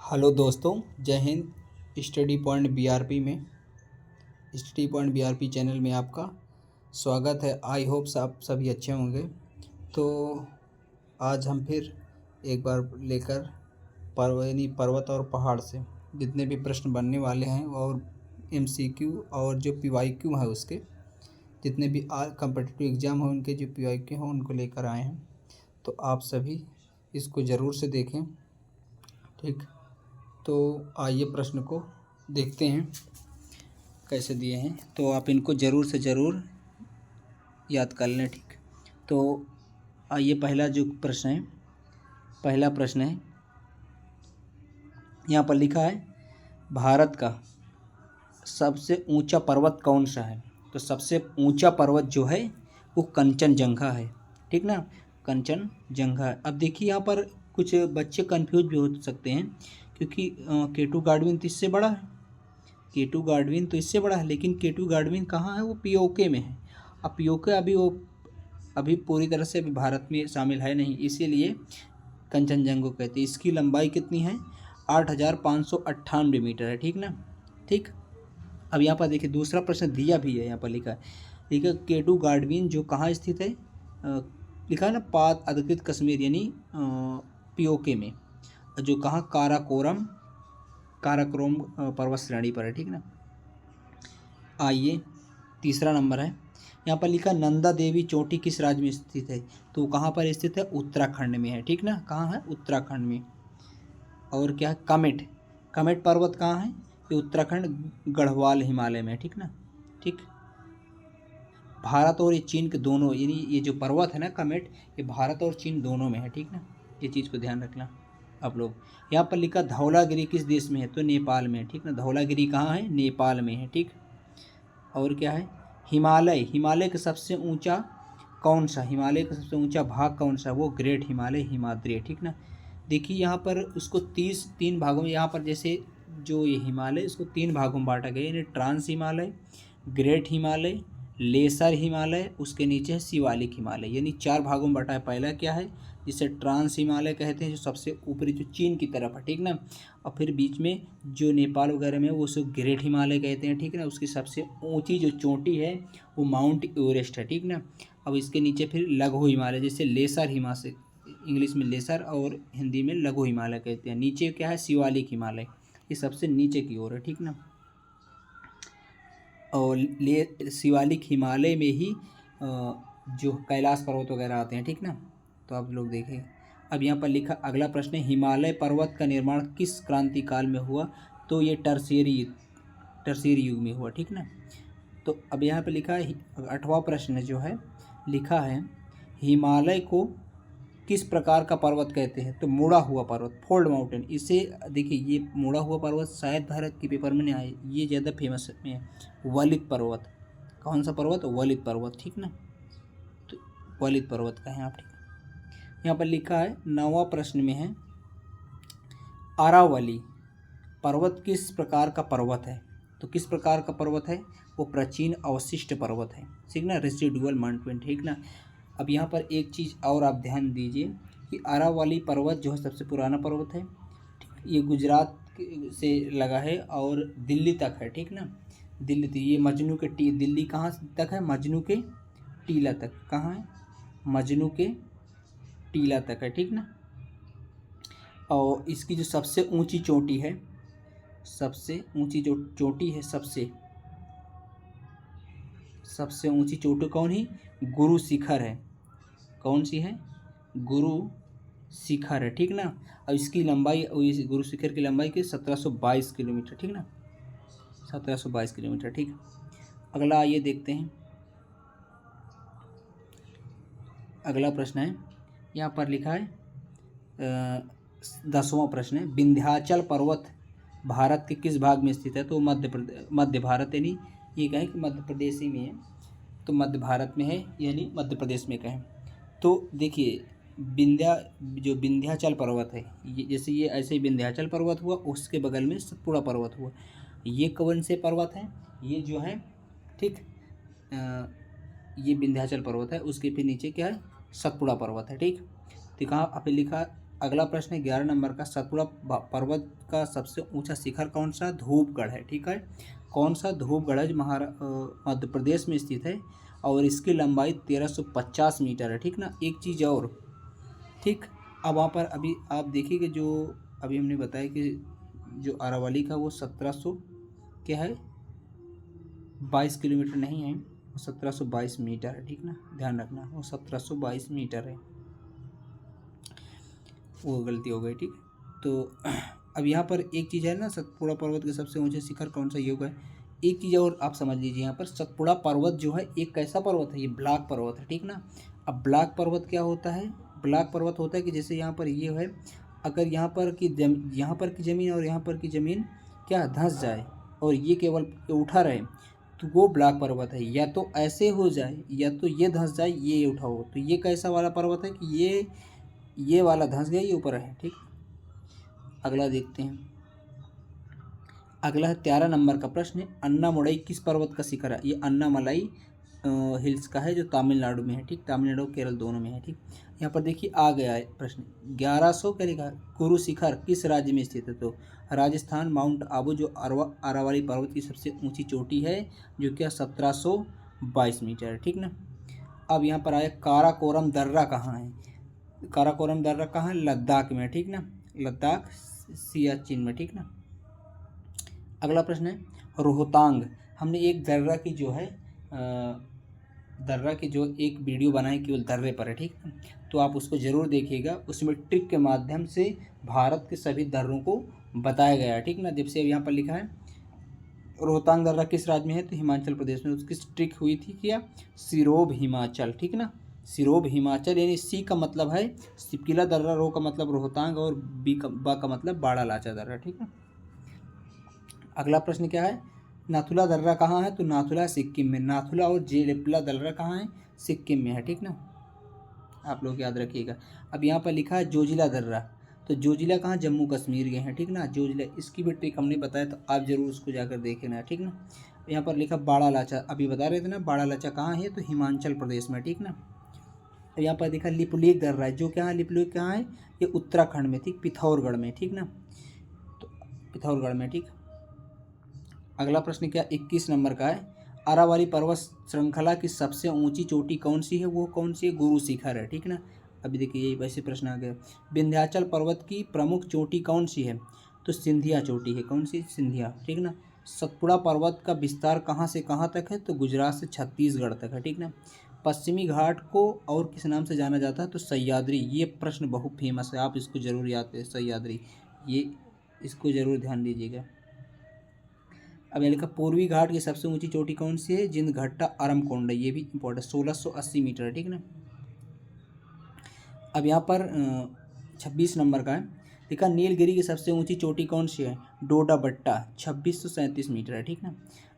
Hello दोस्तों, जय Hind. Study point BRP channel में आपका स्वागत है। आई होप आप सभी अच्छे होंगे। तो आज हम फिर एक बार लेकर पर्वत और पहाड़ से जितने भी प्रश्न बनने वाले हैं और एमसीक्यू और जो पीवाईक्यू है उसके जितने भी कम्पिटिटिव एग्ज़ाम हैं उनके जो पीवाईक्यू हैं उनको लेकर आए हैं। तो आप सभी इसको ज़रूर से देखें, ठीक। तो आइए प्रश्न को देखते हैं कैसे दिए हैं, तो आप इनको ज़रूर से ज़रूर याद कर लें, ठीक। तो आइए पहला प्रश्न है यहाँ पर लिखा है भारत का सबसे ऊंचा पर्वत कौन सा है। तो सबसे ऊंचा पर्वत जो है वो कंचनजंगा है, ठीक ना, कंचनजंगा है। अब देखिए यहाँ पर कुछ बच्चे कंफ्यूज भी हो सकते हैं क्योंकि केटू गार्डविन तो इससे बड़ा है, लेकिन केटू गार्डविन कहाँ है, वो पीओके में है। अब पीओके अभी पूरी तरह से अभी भारत में शामिल है नहीं, इसीलिए कंचनजंगा कहते हैं। इसकी लंबाई कितनी है, 8,598 मीटर है, ठीक ना, ठीक। अब यहाँ पर देखिए दूसरा प्रश्न दिया भी है, यहाँ पर लिखा है केटू गार्डविन जो कहाँ स्थित है, लिखा है ना, पाक अधिकृत कश्मीर यानी पीओके में, जो कहाँ काराकोरम पर्वत श्रेणी पर है, ठीक ना। आइए तीसरा नंबर है, यहाँ पर लिखा नंदा देवी चोटी किस राज्य में स्थित है। तो कहाँ पर स्थित है, उत्तराखंड में है, ठीक ना, कहाँ है, उत्तराखंड में। और क्या है, कमेट पर्वत कहाँ है, ये उत्तराखंड गढ़वाल हिमालय में है, ठीक ना, ठीक। भारत और ये चीन के दोनों, यानी ये जो पर्वत है ना कमेट, ये भारत और चीन दोनों में है, ठीक ना, ये चीज़ को ध्यान रखना आप लोग। यहाँ पर लिखा धौलागिरी किस देश में है, तो नेपाल में है, ठीक ना, धौलागिरी कहाँ है, नेपाल में है, ठीक। और क्या है, हिमालय का सबसे ऊंचा भाग कौन सा, वो ग्रेट हिमालय हिमाद्री है, ठीक ना। देखिए यहाँ पर उसको 3 भागों में, यहाँ पर जैसे जो ये हिमालय इसको 3 भागों में बांटा गया, यानी trans Himalaya, great Himalaya, lesser Himalaya, उसके नीचे है शिवालिक हिमालय, यानी 4 भागों में बांटा है। पहला क्या है, जिसे ट्रांस हिमालय कहते हैं, जो सबसे ऊपरी जो चीन की तरफ है, ठीक ना। और फिर बीच में जो नेपाल वगैरह में वो उसको ग्रेट हिमालय कहते हैं, ठीक ना। उसकी सबसे ऊंची जो चोटी है वो माउंट एवरेस्ट है, ठीक ना। अब इसके नीचे फिर लघु हिमालय, जैसे लेसर हिमालय, इंग्लिश में लेसर और हिंदी में लघु हिमालय कहते हैं। नीचे क्या है, शिवालिक हिमालय, ये सबसे नीचे की ओर है, ठीक ना। और शिवालिक हिमालय में ही जो कैलाश पर्वत वगैरह आते हैं, ठीक ना। तो आप लोग देखें। अब यहाँ पर लिखा अगला प्रश्न है, हिमालय पर्वत का निर्माण किस क्रांति काल में हुआ। तो ये टर्शियरी युग में हुआ, ठीक ना। तो अब यहाँ पर लिखा है 8वां प्रश्न जो है, लिखा है हिमालय को किस प्रकार का पर्वत कहते हैं। तो मुड़ा हुआ पर्वत, फोल्ड माउंटेन। इसे देखिए, ये मुड़ा हुआ पर्वत शायद भारत के पेपर में नहीं आए, ये ज़्यादा फेमस है। वलित पर्वत, कौन सा पर्वत, वलित पर्वत, ठीक ना। तो वलित पर्वत का है आप, ठीक। यहाँ पर लिखा है 9वां प्रश्न में है, अरावली पर्वत किस प्रकार का पर्वत है। तो किस प्रकार का पर्वत है, वो प्राचीन अवशिष्ट पर्वत है, ठीक ना, रेसिडुअल माउंटेन, ठीक ना। अब यहाँ पर एक चीज़ और आप ध्यान दीजिए कि अरावली पर्वत जो है सबसे पुराना पर्वत है, ठीक। ये गुजरात से लगा है और दिल्ली तक है, ठीक ना, दिल्ली तक। ये दिल्ली कहाँ तक है, मजनू के टीला तक, कहाँ है, मजनू के टीला तक है, ठीक ना। और इसकी जो सबसे ऊंची चोटी है, सबसे ऊंची चोटी कौन है, गुरु शिखर है, कौन सी है, गुरु शिखर है, ठीक ना। और इसकी लंबाई, इस गुरु शिखर की लंबाई की 1722 किलोमीटर, ठीक ना, 1722 किलोमीटर, ठीक। अगला आइए देखते हैं, अगला प्रश्न है, यहाँ पर लिखा है 10वां प्रश्न है, विंध्याचल पर्वत भारत के किस भाग में स्थित है। तो मध्य भारत, यानी ये कहें कि मध्य प्रदेश ही में है, तो मध्य भारत में है, यानी मध्य प्रदेश में कहें। तो देखिए जो विंध्याचल पर्वत है, ये जैसे ये ऐसे विंध्याचल पर्वत हुआ, उसके बगल में सतपुड़ा पर्वत हुआ, ये कौन से पर्वत हैं, ये जो है, ठीक, ये विंध्याचल पर्वत है, उसके फिर नीचे क्या है, सतपुड़ा पर्वत है, ठीक। तो कहाँ पे लिखा अगला प्रश्न है 11 नंबर का, सतपुड़ा पर्वत का सबसे ऊंचा शिखर कौन सा? धूपगढ़ है। ठीक है, कौन सा? धूपगढ़ है, जो मध्य प्रदेश में स्थित है और इसकी लंबाई 1350 मीटर है। ठीक ना। एक चीज़ और, ठीक, अब वहाँ पर अभी आप देखिए जो अभी हमने बताया कि जो अरावली का वो 1700 क्या है 22 किलोमीटर नहीं है, वो 1722 मीटर है। ठीक ना, ध्यान रखना, वो 1722 मीटर है, वो गलती हो गई। ठीक, तो अब यहाँ पर एक चीज़ है ना, सतपुड़ा पर्वत के सबसे ऊंचे शिखर कौन सा, ये होगा। एक चीज़ और आप समझ लीजिए, यहाँ पर सतपुड़ा पर्वत जो है एक कैसा पर्वत है, ये ब्लॉक पर्वत है। ठीक ना। अब ब्लॉक पर्वत क्या होता है? ब्लॉक पर्वत होता है कि जैसे यहाँ पर ये है, अगर यहाँ पर की ज़मीन और यहाँ पर की ज़मीन क्या धंस जाए और ये केवल उठा रहे, तो वो ब्लॉक पर्वत है। या तो ऐसे हो जाए, या तो ये धंस जाए, ये उठा हो, तो ये कैसा वाला पर्वत है कि ये वाला धंस गया, ये ऊपर है। ठीक, अगला देखते हैं। अगला है 13 नंबर का प्रश्न है, अन्नामुलाई किस पर्वत का शिखर है? ये अन्नामलाई हिल्स का है, जो तमिलनाडु में है। ठीक, तमिलनाडु केरल दोनों में है। ठीक, यहाँ पर देखिए आ गया है प्रश्न 1100 क्या लिखा है, गुरु शिखर किस राज्य में स्थित है? तो राजस्थान, माउंट आबू, जो अरावली पर्वत की सबसे ऊंची चोटी है, जो क्या 1722 मीटर है। ठीक ना। अब यहाँ पर आया काराकोरम दर्रा कहाँ है? काराकोरम दर्रा कहाँ है? लद्दाख में। ठीक ना, लद्दाख सियाचिन में। ठीक ना। अगला प्रश्न है रोहतांग, हमने एक दर्रा की जो है दर्रा की जो एक वीडियो बनाई केवल दर्रे पर है। ठीक है, तो आप उसको ज़रूर देखिएगा, उसमें ट्रिक के माध्यम से भारत के सभी दर्रों को बताया गया है। ठीक ना। जब से यहाँ पर लिखा है रोहतांग दर्रा किस राज्य में है, तो हिमाचल प्रदेश में। उसकी ट्रिक हुई थी क्या? सिरोब हिमाचल। ठीक ना, सिरोब हिमाचल, यानी सी का मतलब है सिपकिला दर्रा, रो का मतलब रोहतांग और बा का मतलब बाड़ा लाचा दर्रा। ठीक है। अगला प्रश्न क्या है, नाथुला दर्रा कहाँ है? तो नाथुला सिक्किम में। नाथुला और जेलेपला दर्रा कहाँ है? सिक्किम में है। ठीक ना, आप लोग याद रखिएगा। अब यहाँ पर लिखा है जोजिला दर्रा, तो जोजिला कहाँ? जम्मू कश्मीर गए हैं। ठीक ना, जोजिला, इसकी भी ट्रिक हमने बताया, तो आप जरूर उसको जाकर देखना। ठीक ना। यहाँ पर लिखा बाड़ा लाचा, अभी बता रहे थे ना, बाड़ा लाचा कहाँ है? तो हिमाचल प्रदेश में। ठीक ना। यहाँ पर देखा लिपुलेख दर्रा है, जो क्या है, लिपुलेख कहाँ है? ये उत्तराखंड में। ठीक, पिथौरगढ़ में। ठीक ना, तो पिथौरगढ़ में। ठीक, अगला प्रश्न क्या 21 नंबर का है, अरावली पर्वत श्रृंखला की सबसे ऊंची चोटी कौन सी है? वो कौन सी है? गुरु शिखर है। ठीक ना। अभी देखिए ये वैसे प्रश्न आ गया। विंध्याचल पर्वत की प्रमुख चोटी कौन सी है? तो सिंधिया चोटी है। कौन सी? सिंधिया। ठीक ना। सतपुड़ा पर्वत का विस्तार कहाँ से कहाँ तक है? तो गुजरात से छत्तीसगढ़ तक है। ठीक ना। पश्चिमी घाट को और किस नाम से जाना जाता है? तो सह्याद्री। ये प्रश्न बहुत फेमस है, आप इसको जरूर याद करें, सह्याद्री, ये इसको जरूर ध्यान दीजिएगा। अब यहाँ लिखा पूर्वी घाट की सबसे ऊंची चोटी कौन सी है? जिंदघट्टा अरमकोंड, ये भी इंपॉर्टेंट, 1680 मीटर है। ठीक ना। अब यहाँ पर 26 नंबर का है, लिखा नीलगिरी की सबसे ऊंची चोटी कौन सी है? डोडा बट्टा, 2637 मीटर है। ठीक ना।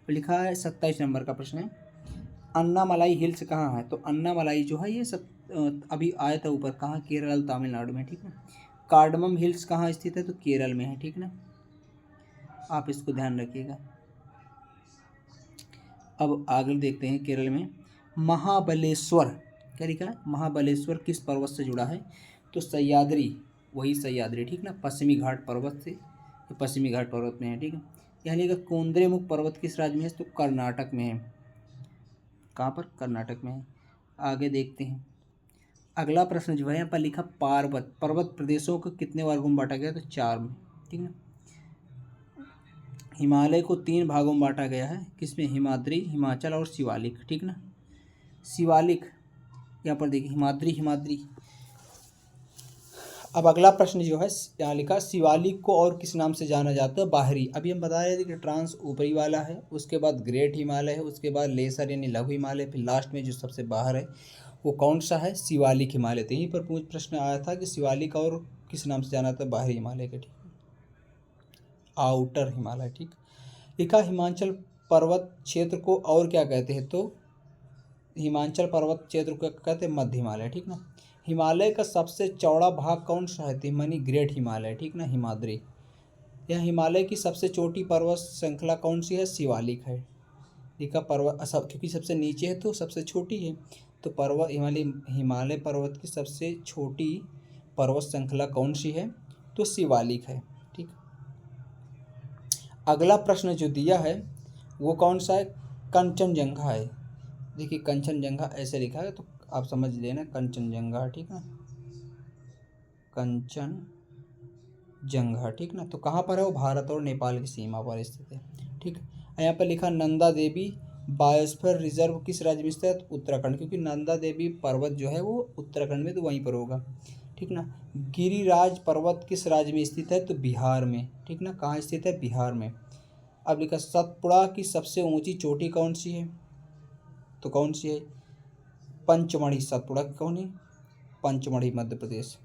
तो लिखा है 27 नंबर का प्रश्न है, अन्नामलाई हिल्स कहाँ है? तो अन्नामलाई जो है ये सब अभी आया था ऊपर, कहाँ? केरल तमिलनाडु में। ठीक है। कार्डमम हिल्स कहाँ स्थित है? तो केरल में है। ठीक ना, आप इसको ध्यान रखिएगा। अब आगे देखते हैं केरल में महाबलेश्वर, क्या लिखा है? महाबलेश्वर किस पर्वत से जुड़ा है? तो सह्याद्री, वही सह्याद्री। ठीक ना, पश्चिमी घाट पर्वत से, ये पश्चिमी घाट पर्वत में है। ठीक है। यहाँ लिखा कोंद्रेमुख पर्वत किस राज्य में है? तो कर्नाटक में है। कहाँ पर? कर्नाटक में है। आगे देखते हैं। अगला प्रश्न जो है यहाँ पर लिखा पर्वत प्रदेशों को कितने वर्गों में बांटा गया? तो 4 में। ठीक है। हिमालय को 3 भागों में बांटा गया है, किसमें? हिमाद्री, हिमाचल और शिवालिक। ठीक ना। शिवालिक, यहाँ पर देखिए हिमाद्री, हिमाद्री। अब अगला प्रश्न जो है यहाँ लिखा शिवालिक को और किस नाम से जाना जाता है? बाहरी। अभी हम बता रहे थे कि ट्रांस ऊपरी वाला है, उसके बाद ग्रेट हिमालय है, उसके बाद लेसर यानी लघु हिमालय, फिर लास्ट में जो सबसे बाहर है वो कौन सा है? शिवालिक हिमालय। तो यहीं पर प्रश्न आया था कि शिवालिक और किस नाम से जाना था? बाहरी हिमालय के। ठीक, आउटर हिमालय। ठीक, लिखा हिमाचल पर्वत क्षेत्र को और क्या कहते हैं? तो हिमाचल पर्वत क्षेत्र को कहते हैं मध्य हिमालय। ठीक ना। हिमालय का सबसे चौड़ा भाग कौन सा है? तो मानी ग्रेट हिमालय। ठीक ना, हिमाद्री। यह हिमालय की सबसे छोटी पर्वत श्रृंखला कौन सी है? शिवालिक है। लिखा पर्वत क्योंकि सबसे नीचे है तो सबसे छोटी है, तो हिमालय पर्वत की सबसे छोटी पर्वत श्रृंखला कौन सी है? तो शिवालिक है। ठीक, अगला प्रश्न जो दिया है वो कौन सा है? कंचनजंगा है। देखिए कंचनजंगा ऐसे लिखा है तो आप समझ लेना कंचनजंगा। ठीक है, कंचनजंगा। ठीक ना, तो कहाँ पर है वो? भारत और नेपाल की सीमा पर स्थित है। ठीक, यहाँ पर लिखा नंदा देवी बायोस्फीयर रिजर्व किस राज्य में स्थित है? उत्तराखंड, क्योंकि नंदा देवी पर्वत जो है वो उत्तराखंड में, तो वहीं पर होगा। ठीक ना, गिरिराज पर्वत किस राज्य में स्थित है? तो बिहार में। ठीक ना, कहाँ स्थित है? बिहार में। अब लिखा सतपुड़ा की सबसे ऊंची चोटी कौन सी है? तो कौन सी है? पंचमढ़ी। सतपुड़ा कौन है? पंचमढ़ी, मध्य प्रदेश।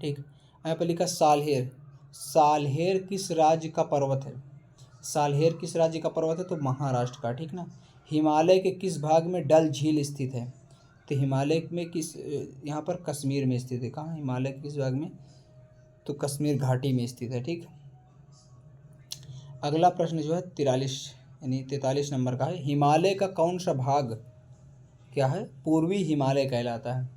ठीक, यहाँ पर लिखा सालहेर। सालहेर किस राज्य का पर्वत है? सालहेर किस राज्य का पर्वत है? तो महाराष्ट्र का। ठीक ना, हिमालय के किस भाग में डल झील स्थित है? तो हिमालय में किस, यहाँ पर कश्मीर में स्थित है। कहाँ? हिमालय के किस भाग में? तो कश्मीर घाटी में स्थित है। ठीक, अगला प्रश्न जो है 43 नंबर का है। हिमालय का कौन सा भाग क्या है? पूर्वी हिमालय कहलाता है।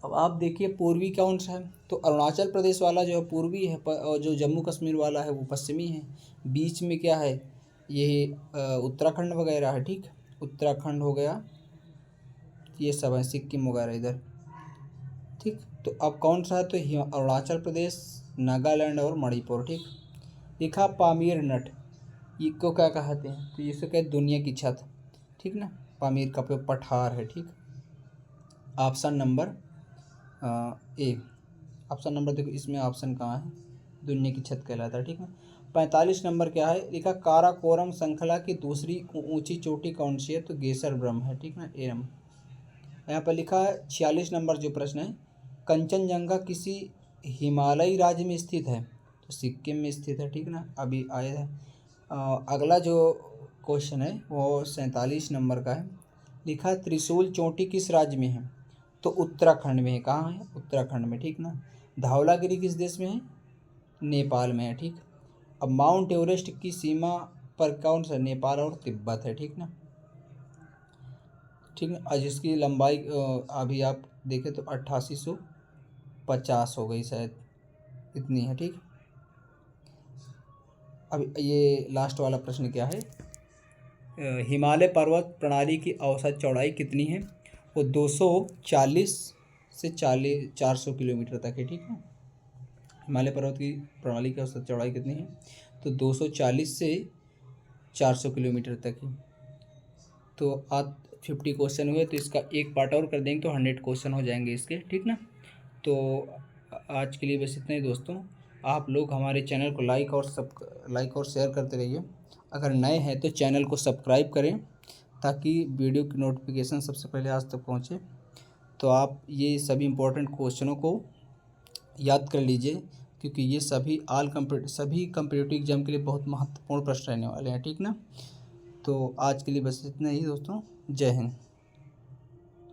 अब आप देखिए पूर्वी कौन सा है? तो अरुणाचल प्रदेश वाला जो है पूर्वी है, और जो जम्मू कश्मीर वाला है वो पश्चिमी है। बीच में क्या है? ये उत्तराखंड वगैरह है। ठीक, उत्तराखंड हो गया, ये सब है, सिक्किम वगैरह इधर। ठीक, तो अब कौन सा है? तो अरुणाचल प्रदेश, नागालैंड और मणिपुर। ठीक, लिखा पामीर नट, ये को क्या कहते हैं? तो इसे कहते दुनिया की छत। ठीक ना, पामीर का पठार है। ठीक, option number A. Option number देखो इसमें ऑप्शन कहाँ है? दुनिया की छत कहलाता है। ठीक है, 45 नंबर क्या है? लिखा काराकोरम श्रृंखला की दूसरी ऊंची चोटी कौन सी है? तो गेसर ब्रह्म है। ठीक ना, एरम। यहाँ पर लिखा है 46 नंबर जो प्रश्न है, कंचनजंगा किसी हिमालयी राज्य में स्थित है? तो सिक्किम में स्थित है। ठीक ना, अभी आया है। अगला जो क्वेश्चन है वो 47 नंबर का है। लिखा है त्रिशूल चोटी किस राज्य में है? तो उत्तराखंड में है। कहाँ है? उत्तराखंड में। ठीक ना, धौलागिरी किस देश में है? नेपाल में है। ठीक, अब माउंट एवरेस्ट की सीमा पर कौन सा? नेपाल और तिब्बत है। ठीक ना, ठीक है, और जिसकी लंबाई अभी आप देखें तो 8850 हो गई शायद, इतनी है। ठीक, अब ये लास्ट वाला प्रश्न क्या है? हिमालय पर्वत प्रणाली की औसत चौड़ाई कितनी है? वो 240 से 400 किलोमीटर तक है। ठीक है, हिमालय पर्वत की प्रणाली की औसत चौड़ाई कितनी है? तो 240 से 400 किलोमीटर तक है। तो आज 50 क्वेश्चन हुए, तो इसका एक पार्ट और कर देंगे तो 100 क्वेश्चन हो जाएंगे इसके। ठीक ना, तो आज के लिए बस इतना ही दोस्तों। आप लोग हमारे चैनल को लाइक और शेयर करते रहिए। अगर नए हैं तो चैनल को सब्सक्राइब करें ताकि वीडियो की नोटिफिकेशन सबसे पहले आज तक पहुँचे। तो आप ये सभी इम्पोर्टेंट क्वेश्चनों को याद कर लीजिए, क्योंकि ये सभी सभी कम्पिटिटिव एग्जाम के लिए बहुत महत्वपूर्ण प्रश्न रहने वाले हैं। ठीक ना, तो आज के लिए बस इतना ही दोस्तों। जय हिंद।